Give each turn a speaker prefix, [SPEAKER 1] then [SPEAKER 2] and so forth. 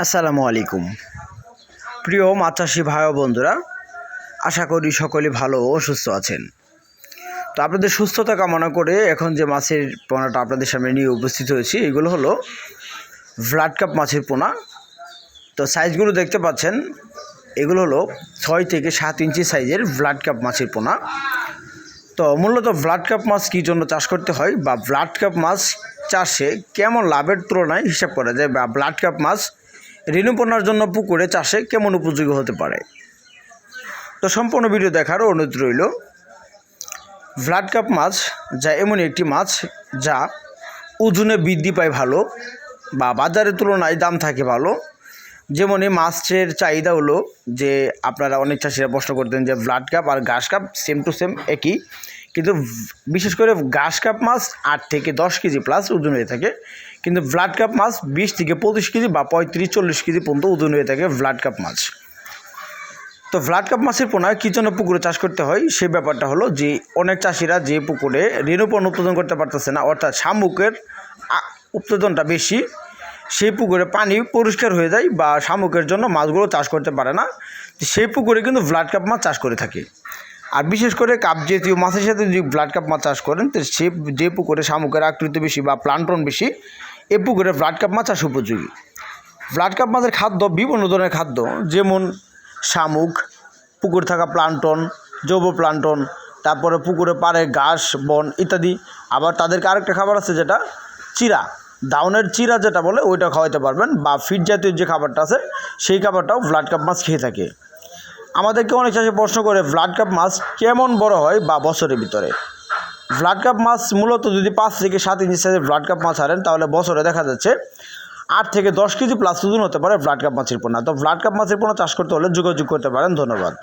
[SPEAKER 1] আসসালামু আলাইকুম প্রিয় মাছ চাষি ভাই ও বন্ধুরা, আশা করি সকলে ভালো ও সুস্থ আছেন। তো আপনাদের সুস্থতা কামনা করে এখন যে মাছের পোনাটা আপনাদের সামনে নিয়ে উপস্থিত হয়েছি, এগুলো হলো ব্লাড কাপ মাছের পোনা। তো সাইজগুলো দেখতে পাচ্ছেন, এগুলো হলো 6 থেকে 7 ইঞ্চি সাইজের ব্লাড কাপ মাছের পোনা। তো মূলত ব্লাড কাপ মাছ কী জন্য চাষ করতে হয় বা ব্লাড কাপ মাছ চাষে কেমন লাভের তুলনায় হিসাব করা যায়, বা ব্লাড কাপ মাছ ঋণপণ্যার জন্য পুকুরে চাষে কেমন উপযোগী হতে পারে, তো সম্পূর্ণ ভিডিও দেখার অনুরোধ রইল। ব্লাড কাপ মাছ যা এমনই একটি মাছ যা ওজনে বৃদ্ধি পায় ভালো, বা বাজারের তুলনায় দাম থাকে ভালো। যেমন এই মাছের চাহিদা হলো যে আপনারা অনেক চাষিরা প্রশ্ন করতেন যে ব্লাড কাপ আর ঘাস কাপ সেম টু সেম একই, কিন্তু বিশেষ করে ঘাস কাপ মাছ 8 থেকে 10 কেজি প্লাস ওজন হয়ে থাকে, কিন্তু ব্লাড কাপ মাছ 20 থেকে 25 কেজি বা 35-40 কেজি পর্যন্ত ওজন হয়ে থাকে ব্লাড কাপ মাছ। তো ব্লাড কাপ মাছের পোনা কী জন্য পুকুরে চাষ করতে হয়, সেই ব্যাপারটা হলো যে অনেক চাষিরা যে পুকুরে ঋণপণ্য উৎপাদন করতে পারতেছে না, অর্থাৎ শামুকের উৎপাদনটা বেশি, সেই পুকুরে পানি পরিষ্কার হয়ে যায় বা শামুকের জন্য মাছগুলো চাষ করতে পারে না, সেই পুকুরে কিন্তু ব্লাড কাপ মাছ চাষ করে থাকে। আর বিশেষ করে কাপ জাতীয় মাছের সাথে যদি ব্লাড কাপ মাছ চাষ করেন, তো সে যে পুকুরে শামুকের আকৃতি বেশি বা প্লান্টন বেশি, এ পুকুরে ব্লাড কাপ মাছ চাষ উপযোগী। ব্লাড কাপ মাছের খাদ্য বিভিন্ন ধরনের খাদ্য, যেমন শামুক, পুকুরে থাকা প্লান্টন, জৈব প্লান্টন, তারপরে পুকুরে পাড়ে ঘাস বন ইত্যাদি। আবার তাদেরকে আরেকটা খাবার আছে যেটা চিরা, দাউনের চিরা যেটা বলে, ওইটা খাওয়াইতে পারবেন, বা ফিড জাতীয় যে খাবারটা আছে সেই খাবারটাও ব্লাড কাপ মাছ খেয়ে থাকে। আমাদেরকে অনেক চাষি প্রশ্ন করে ব্লাড কাপ মাছ কেমন বড় হয় বা বছরের ভিতরে। ব্লাড কাপ মাছ মূলত যদি 5 থেকে 7 ইঞ্চি সাইজের ব্লাড কাপ মাছ হারেন, তাহলে বছরে দেখা যাচ্ছে 8 থেকে 10 কেজি প্লাস ওজন হতে পারে ব্লাড কাপ মাছের পোনা। তো ব্লাড কাপ মাছের পোনা চাষ করতে হলে যোগাযোগ করতে পারেন। ধন্যবাদ।